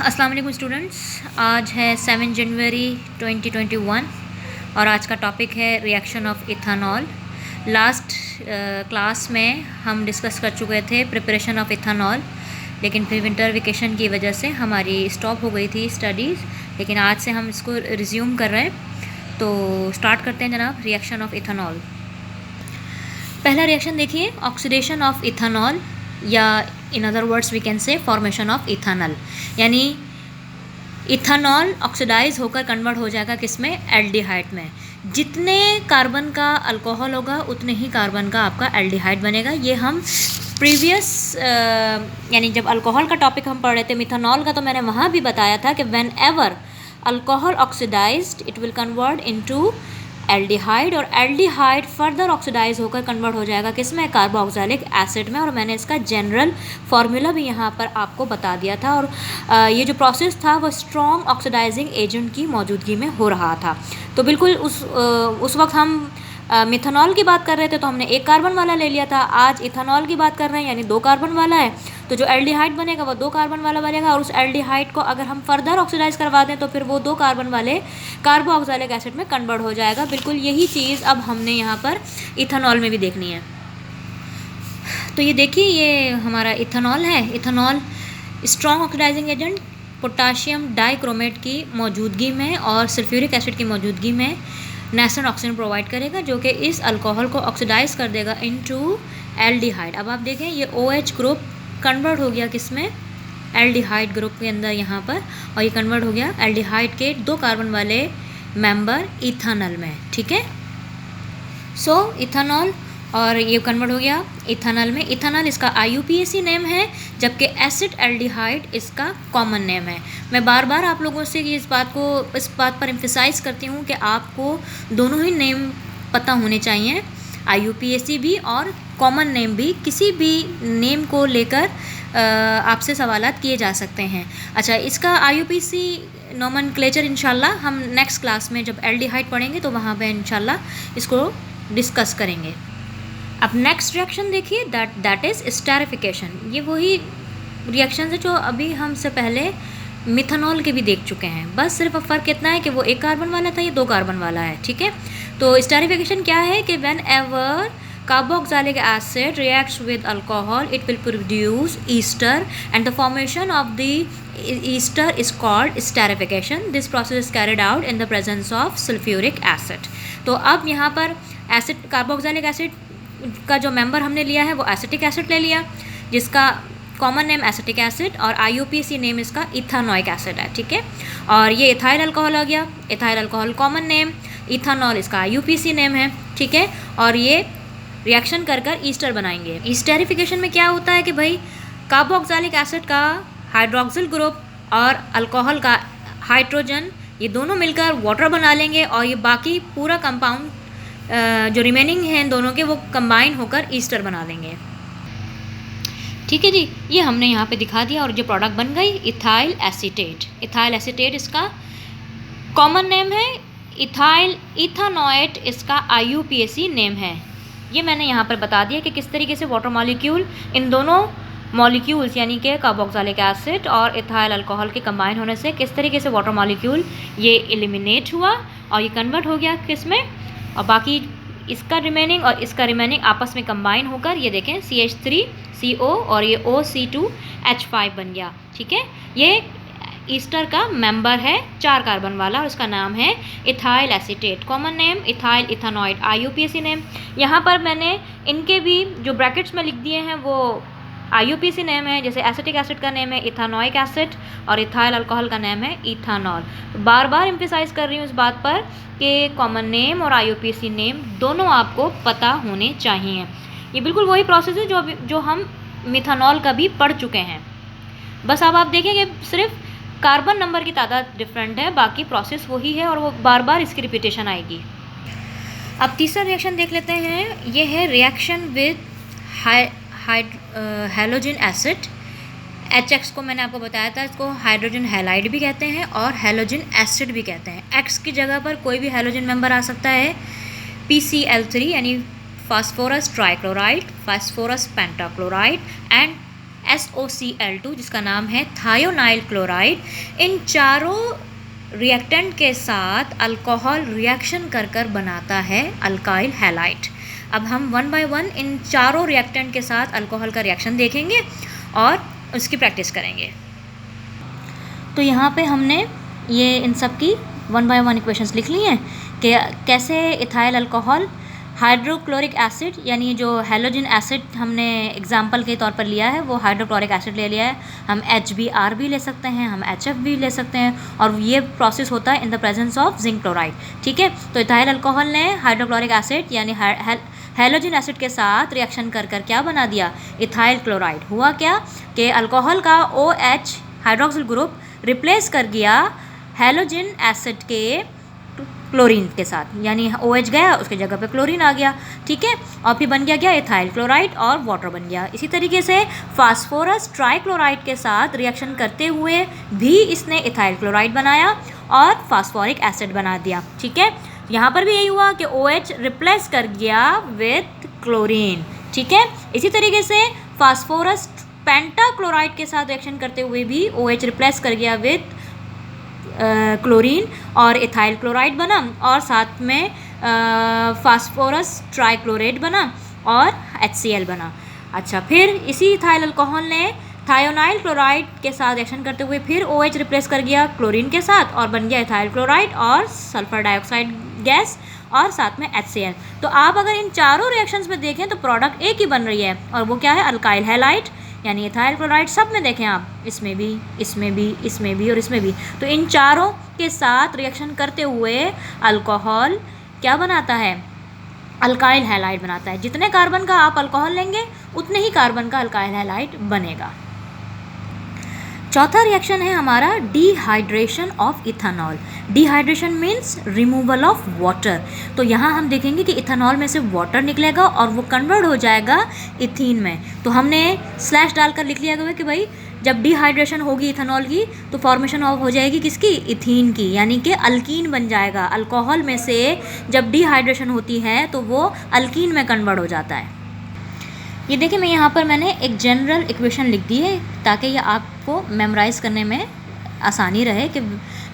अस्सलाम वालेकुम स्टूडेंट्स। आज है 7 जनवरी 2021 और आज का टॉपिक है reaction of ethanol. Last class में हम डिस्कस कर चुके थे प्रिपरेशन ऑफ इथानॉल, लेकिन फिर विंटर वेकेशन की वजह से हमारी स्टॉप हो गई थी स्टडीज़। लेकिन आज से हम इसको रिज्यूम कर रहे हैं, तो स्टार्ट करते हैं जनाब। रिएक्शन ऑफ इथानॉल, पहला रिएक्शन देखिए, ऑक्सीडेशन ऑफ इथानॉल, या in other words we can say formation of ethanol. यानी इथानॉल ऑक्सीडाइज होकर कन्वर्ट हो जाएगा किसमें, एल्डिहाइड में। जितने कार्बन का अल्कोहल होगा उतने ही कार्बन का आपका एल्डिहाइड बनेगा। ये हम प्रीवियस यानी जब अल्कोहल का टॉपिक हम पढ़ रहे थे मिथानॉल का, तो मैंने वहाँ भी बताया था कि whenever alcohol oxidised it will convert into aldehyde, और एल्डिहाइड फर्दर ऑक्सीडाइज होकर कन्वर्ट हो जाएगा किसमें, कार्बोक्सिलिक एसिड में। और मैंने इसका जनरल फार्मूला भी यहाँ पर आपको बता दिया था। और ये जो प्रोसेस था वो स्ट्रॉन्ग ऑक्सीडाइजिंग एजेंट की मौजूदगी में हो रहा था। तो बिल्कुल उस वक्त हम मिथानॉल की बात कर रहे थे तो हमने एक कार्बन वाला ले लिया था। आज इथानॉल की बात कर रहे हैं यानी 2 कार्बन वाला है, तो जो एल्डिहाइड बनेगा वो 2 कार्बन वाला बनेगा। और उस एल्डिहाइड को अगर हम फर्दर ऑक्सीडाइज करवा दें तो फिर वो 2 कार्बन वाले कार्बोक्सिलिक एसिड में कन्वर्ट हो जाएगा। बिल्कुल यही चीज़ अब हमने यहाँ पर इथानॉल में भी देखनी है। तो ये देखिए, ये हमारा इथानॉल है। Ethanol strong oxidising agent potassium dichromate की मौजूदगी में और सल्फ्यूरिक एसिड की मौजूदगी में नेचुरल ऑक्सीजन प्रोवाइड करेगा, जो कि इस अल्कोहल को ऑक्सीडाइज कर देगा इनटू एल्डिहाइड। अब आप देखें ये OH ग्रुप कन्वर्ट हो गया किसमें, एल्डिहाइड ग्रुप के अंदर यहाँ पर, और ये कन्वर्ट हो गया एल्डिहाइड के 2 कार्बन वाले मेंबर इथानॉल में। ठीक है, सो इथानॉल, और ये कन्वर्ट हो गया इथानॉल में। इथानॉल इसका IUPAC नेम है, जबकि एसिड एल्डिहाइड इसका कॉमन नेम है। मैं बार बार आप लोगों से इस बात पर एम्फेसाइज करती हूँ कि आपको दोनों ही नेम पता होने चाहिए, IUPAC भी और कॉमन नेम भी। किसी भी नेम को लेकर आपसे सवालात किए जा सकते हैं। अच्छा, इसका IUPAC नोमेनक्लेचर इंशाल्लाह हम नेक्स्ट क्लास में जब एल्डिहाइड पढ़ेंगे तो वहाँ पे इंशाल्लाह इसको डिस्कस करेंगे। अब नेक्स्ट रिएक्शन देखिए, दैट इज़ स्टेरिफिकेशन। ये वही रिएक्शन है जो अभी हमसे पहले मिथानॉल के भी देख चुके हैं, बस सिर्फ फ़र्क इतना है कि वो 1 कार्बन वाला था, ये 2 कार्बन वाला है। ठीक है, तो स्टेरिफिकेशन क्या है कि when ever carboxylic acid reacts with alcohol it will produce ester, and the formation of the ester is called esterification. This process is carried out in the presence of sulfuric acid. तो अब यहाँ पर acid, carboxylic acid का जो member हमने लिया है वो एसिटिक एसिड ले लिया, जिसका कॉमन नेम एसिटिक एसिड और IUPAC नेम इसका इथानोइक एसिड है। ठीक है, और ये इथाइल अल्कोहल हो गया, ethyl alcohol common name, ethanol इसका IUPAC नेम है। ठीक है, और ये रिएक्शन कर ईस्टर बनाएंगे। ईस्टेरिफिकेशन में क्या होता है कि भाई कार्बोक्सिलिक एसिड का हाइड्रोक्सिल ग्रुप और अल्कोहल का हाइड्रोजन, ये दोनों मिलकर वाटर बना लेंगे, और ये बाकी पूरा कंपाउंड जो रिमेनिंग हैं दोनों के, वो कंबाइन होकर ईस्टर बना लेंगे। ठीक है जी, ये हमने यहाँ पे दिखा दिया। और जो प्रोडक्ट बन गई इथाइल एसीटेट। इथाइल एसीटेट इसका कॉमन नेम है, इथानोएट इसका IUPAC नेम है। ये मैंने यहाँ पर बता दिया कि किस तरीके से वाटर मॉलिक्यूल, इन दोनों मॉलिक्यूल्स यानी कि कार्बोक्सिलिक एसिड और इथाइल अल्कोहल के कंबाइन होने से किस तरीके से वाटर मॉलिक्यूल ये एलिमिनेट हुआ और ये कन्वर्ट हो गया किस में, और बाकी इसका रिमेनिंग और इसका रिमेनिंग आपस में कंबाइन होकर ये देखें CH3CO और ये OC2H5 बन गया। ठीक है, ये ईस्टर का मेंबर है 4 कार्बन वाला, और उसका नाम है ethyl acetate, common name ethyl ethanoate, IUPAC name. यहाँ पर मैंने इनके भी जो ब्रैकेट्स में लिख दिए हैं वो IUPAC नेम है। जैसे एसिटिक एसिड का नेम है इथानोइक एसिड और इथाइल अल्कोहल का नेम है इथानॉल। बार बार एम्फेसाइज कर रही हूँ इस बात पर कि कॉमन नेम और IUPAC नेम दोनों आपको पता होने चाहिए। ये बिल्कुल वही प्रोसेस है जो हम मिथानॉल का भी पढ़ चुके हैं, बस अब आप देखेंगे सिर्फ कार्बन नंबर की तादाद डिफरेंट है, बाकी प्रोसेस वही है और वो बार बार इसकी रिपीटेशन आएगी। अब तीसरा रिएक्शन देख लेते हैं, ये है reaction with halogen acid. HX को मैंने आपको बताया था, इसको हाइड्रोजन हैलाइड भी कहते हैं और हैलोजन एसिड भी कहते हैं। X की जगह पर कोई भी हैलोजन मेंबर आ सकता है, PCl3 यानी phosphorus trichloride, phosphorus pentachloride and SOCl2 जिसका नाम है थायोनाइल क्लोराइड। इन चारों रिएक्टेंट के साथ अल्कोहल रिएक्शन कर कर बनाता है अल्काइल हैलाइड। अब हम वन बाय वन इन चारों रिएक्टेंट के साथ अल्कोहल का रिएक्शन देखेंगे और उसकी प्रैक्टिस करेंगे। तो यहाँ पे हमने ये इन सब की वन बाय वन इक्वेशंस लिख ली हैं कि कैसे इथाइल अल्कोहल हाइड्रोक्लोरिक एसिड, यानी जो हैलोजन एसिड हमने एग्जाम्पल के तौर पर लिया है वो हाइड्रोक्लोरिक एसिड ले लिया है। हम HBr भी ले सकते हैं, हम HF भी ले सकते हैं, और ये प्रोसेस होता है in the presence of zinc chloride. ठीक है, तो इथाइल अल्कोहल ने हाइड्रोक्लोरिक एसिड यानी हैलोजन एसिड के साथ रिएक्शन कर कर क्या बना दिया, इथाइल क्लोराइड। हुआ क्या कि अल्कोहल का OH हाइड्रोक्सिल ग्रुप रिप्लेस कर गया हैलोजन एसिड के क्लोरीन के साथ, यानी OH गया उसके जगह पे क्लोरीन आ गया। ठीक है, और फिर बन गया इथाइल क्लोराइड और वाटर बन गया। इसी तरीके से फास्फोरस ट्राइक्लोराइड के साथ रिएक्शन करते हुए भी इसने इथाइल क्लोराइड बनाया और फास्फोरिक एसिड बना दिया। ठीक है, यहाँ पर भी यही हुआ कि OH रिप्लेस कर गया विथ क्लोरीन। ठीक है, इसी तरीके से फास्फोरस पेंटाक्लोराइड के साथ रिएक्शन करते हुए भी OH रिप्लेस कर गया विथ क्लोरीन और इथाइल क्लोराइड बना, और साथ में फास्फोरस ट्राइक्लोरेट बना और HCl बना। अच्छा, फिर इसी इथाइल अल्कोहल ने थायोनाइल क्लोराइड के साथ रिएक्शन करते हुए फिर OH रिप्लेस कर गया क्लोरीन के साथ और बन गया इथाइल क्लोराइड और सल्फर डाइऑक्साइड गैस और साथ में HCl। तो आप अगर इन चारों रिएक्शंस में देखें तो प्रोडक्ट एक ही बन रही है, और वो क्या है, अल्काइल हैलाइड यानी इथाइल क्लोराइड। सब में देखें आप, इसमें भी, इसमें भी, इसमें भी और इसमें भी, तो इन चारों के साथ रिएक्शन करते हुए अल्कोहल क्या बनाता है, अल्काइल हैलाइड बनाता है। जितने कार्बन का आप अल्कोहल लेंगे उतने ही कार्बन का अल्काइल हैलाइड बनेगा। चौथा रिएक्शन है हमारा dehydration of ethanol. Dehydration means removal of water. तो यहाँ हम देखेंगे कि इथेनॉल में से वाटर निकलेगा और वो कन्वर्ट हो जाएगा इथीन में। तो हमने स्लैश डालकर लिख लिया गया कि भाई जब डिहाइड्रेशन होगी इथेनॉल की तो फॉर्मेशन ऑफ हो जाएगी किसकी, इथीन की, यानी कि अल्कीन बन जाएगा। अल्कोहल में से जब डिहाइड्रेशन होती है तो वो अल्कीन में कन्वर्ट हो जाता है। ये देखिए, मैं यहाँ पर मैंने एक जनरल इक्वेशन लिख दी है ताकि ये आपको मेमोराइज़ करने में आसानी रहे कि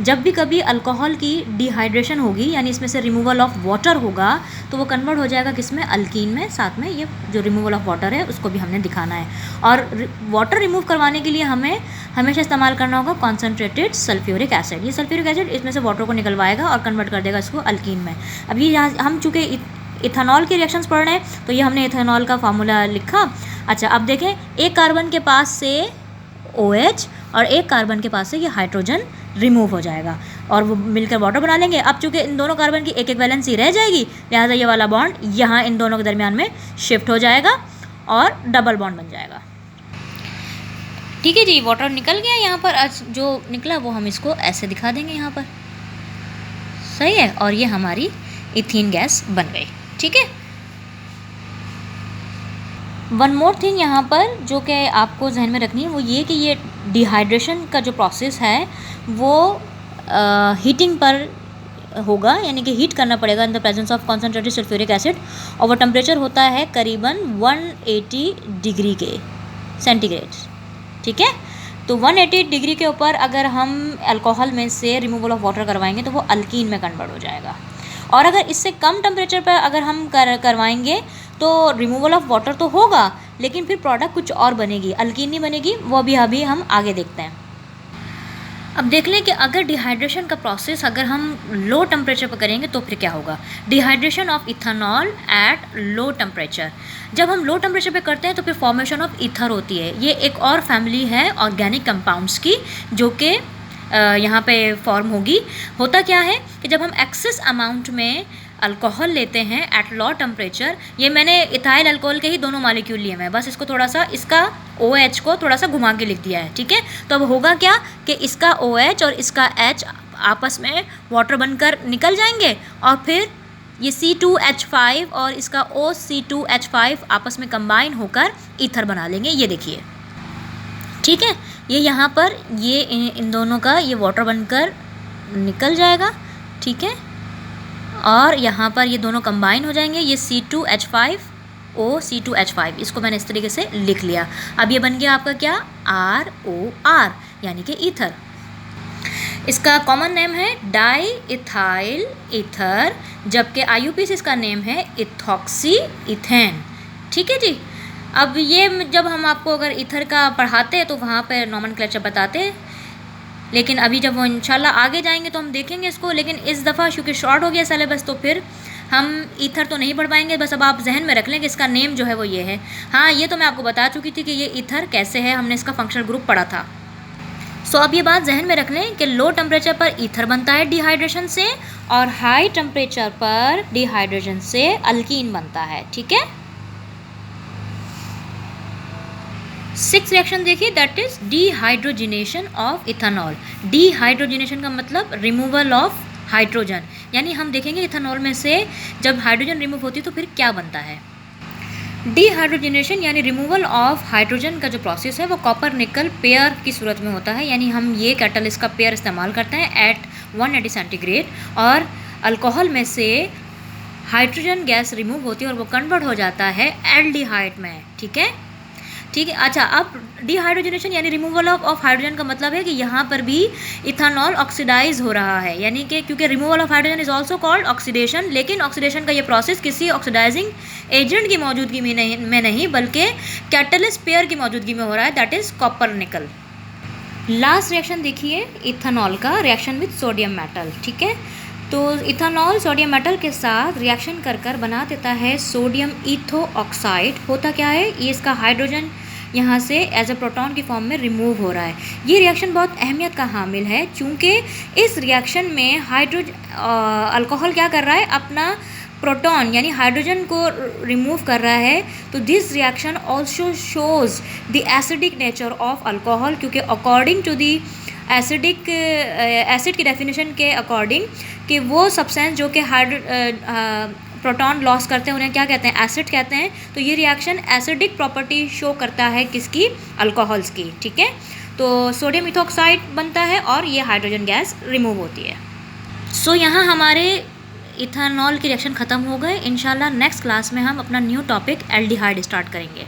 जब भी कभी अल्कोहल की डिहाइड्रेशन होगी यानी इसमें से रिमूवल ऑफ वाटर होगा तो वो कन्वर्ट हो जाएगा किसमें, अल्कीन में। साथ में ये जो रिमूवल ऑफ वाटर है उसको भी हमने दिखाना है। और वाटर रिमूव करवाने के लिए हमें हमेशा इस्तेमाल करना होगा कॉन्सनट्रेटेड सल्फ्यूरिक एसिड। ये सल्फ्यूरिक एसिड इसमें से वाटर को निकलवाएगा और कन्वर्ट कर देगा इसको अल्कीन में। अब ये यहाँ हम चूँकि इथेनॉल के रिएक्शंस पढ़ रहे हैं तो ये हमने इथेनॉल का फार्मूला लिखा। अच्छा, अब देखें, एक कार्बन के पास से OH और एक कार्बन के पास से ये हाइड्रोजन रिमूव हो जाएगा और वो मिलकर वाटर बना लेंगे। अब चूँकि इन दोनों कार्बन की एक एक वैलेंसी रह जाएगी, लिहाजा ये वाला बॉन्ड यहाँ इन दोनों के दरमियान में शिफ्ट हो जाएगा और डबल बॉन्ड बन जाएगा। ठीक है जी, वाटर निकल गया यहाँ पर। आज जो निकला वो हम इसको ऐसे दिखा देंगे यहाँ पर, सही है, और ये हमारी इथीन गैस बन गई। ठीक है, वन मोर थिंग यहाँ पर जो कि आपको जहन में रखनी है वो ये कि ये डिहाइड्रेशन का जो प्रोसेस है वो हीटिंग पर होगा, यानी कि हीट करना पड़ेगा in the presence of concentrated sulphuric acid, और वो टेम्परेचर होता है करीबन 180 डिग्री के सेंटीग्रेड। ठीक है, तो 180 डिग्री के ऊपर अगर हम अल्कोहल में से रिमूवल ऑफ वाटर करवाएंगे तो वो अल्कीन में कन्वर्ट हो जाएगा। और अगर इससे कम टेम्परेचर पर अगर हम करवाएंगे तो रिमूवल ऑफ वाटर तो होगा लेकिन फिर प्रोडक्ट कुछ और बनेगी, अल्कीन नहीं बनेगी। वो अभी हम आगे देखते हैं। अब देख लें कि अगर डिहाइड्रेशन का प्रोसेस अगर हम लो टेम्परेचर पर करेंगे तो फिर क्या होगा। Dehydration of ethanol at low temperature, जब हम लो टेम्परेचर पे करते हैं तो फिर फॉर्मेशन ऑफ ईथर होती है। ये एक और फैमिली है ऑर्गेनिक कंपाउंड्स की जो कि यहाँ पे फॉर्म होगी। होता क्या है कि जब हम एक्सेस अमाउंट में अल्कोहल लेते हैं एट लो टेम्परेचर, ये मैंने इथाइल अल्कोहल के ही दोनों मॉलिक्यूल लिए हैं, बस इसको थोड़ा सा इसका OH को थोड़ा सा घुमा के लिख दिया है। ठीक है, तो अब होगा क्या कि इसका OH और इसका H आपस में वाटर बनकर निकल जाएंगे और फिर ये C2H5 और इसका OC2H5 आपस में कंबाइन होकर ईथर बना लेंगे। ये देखिए, ठीक है, ये यहाँ पर ये इन दोनों का ये वाटर बनकर निकल जाएगा। ठीक है, और यहाँ पर ये दोनों कंबाइन हो जाएंगे। ये C2H5 COC2H5, इसको मैंने इस तरीके से लिख लिया। अब ये बन गया आपका क्या, ROR यानी कि ईथर। इसका कॉमन नेम है डाई इथाइल ईथर, जबकि IUPAC इसका नेम है इथॉक्सी इथेन। ठीक है जी। अब ये जब हम आपको अगर ईथर का पढ़ाते हैं तो वहाँ पर नॉमेनक्लेचर बताते हैं, लेकिन अभी जब वो इंशाल्लाह आगे जाएंगे तो हम देखेंगे इसको। लेकिन इस दफ़ा क्योंकि शॉर्ट हो गया सिलेबस तो फिर हम ईथर तो नहीं पढ़ पाएंगे। बस अब आप जहन में रख लें कि इसका नेम जो है वो ये है। हाँ, ये तो मैं आपको बता चुकी थी कि ये ईथर कैसे है, हमने इसका फंक्शनल ग्रुप पढ़ा था। सो अब ये बात जहन में रख लें कि लो टेम्परेचर पर ईथर बनता है डिहाइड्रेशन से, और हाई टेम्परेचर पर डिहाइड्रेशन से अल्कीन बनता है। ठीक है। 6th रिएक्शन देखिए, that is dehydrogenation of ethanol. Dehydrogenation का मतलब रिमूवल ऑफ हाइड्रोजन, यानी हम देखेंगे इथेनॉल में से जब हाइड्रोजन रिमूव होती है तो फिर क्या बनता है। डिहाइड्रोजिनेशन यानी रिमूवल ऑफ हाइड्रोजन का जो प्रोसेस है वो कॉपर निकल पेयर की सूरत में होता है, यानी हम ये कैटलिस्ट का पेयर इस्तेमाल करते हैं एट 180 सेंटीग्रेड, और अल्कोहल में से हाइड्रोजन गैस रिमूव होती है और वो कन्वर्ट हो जाता है एल्डिहाइड में। ठीक है। ठीक है। अच्छा, अब डिहाइड्रोजनेशन यानी रिमूवल ऑफ हाइड्रोजन का मतलब है कि यहाँ पर भी इथेनॉल ऑक्सीडाइज हो रहा है, यानी कि क्योंकि removal of hydrogen is also called oxidation, लेकिन ऑक्सीडेशन का ये प्रोसेस किसी ऑक्सीडाइजिंग एजेंट की मौजूदगी में नहीं बल्कि कैटलिस्ट पेयर की मौजूदगी में हो रहा है, that is copper nickel. Last reaction देखिए इथेनॉल का, रिएक्शन विद सोडियम मेटल। ठीक है। तो इथेनॉल सोडियम मेटल के साथ रिएक्शन कर बना देता है सोडियम ईथो ऑक्साइड। होता क्या है, ये इसका हाइड्रोजन यहाँ से एज ए प्रोटॉन की फॉर्म में रिमूव हो रहा है। ये रिएक्शन बहुत अहमियत का हामिल है, क्योंकि इस रिएक्शन में अल्कोहल क्या कर रहा है, अपना प्रोटॉन यानी हाइड्रोजन को रिमूव कर रहा है। तो this reaction also shows the acidic nature of alcohol, क्योंकि अकॉर्डिंग टू दी एसिड की डेफिनेशन के अकॉर्डिंग कि वो सब्सटेंस जो कि प्रोटॉन लॉस करते हैं उन्हें क्या कहते हैं, एसिड कहते हैं। तो ये रिएक्शन एसिडिक प्रॉपर्टी शो करता है किसकी, अल्कोहल्स की। ठीक है। तो सोडियम इथॉक्साइड बनता है और ये हाइड्रोजन गैस रिमूव होती है। सो यहाँ हमारे इथेनॉल की रिएक्शन ख़त्म हो गए। इंशाल्लाह नेक्स्ट क्लास में हम अपना न्यू टॉपिक एल्डिहाइड स्टार्ट करेंगे।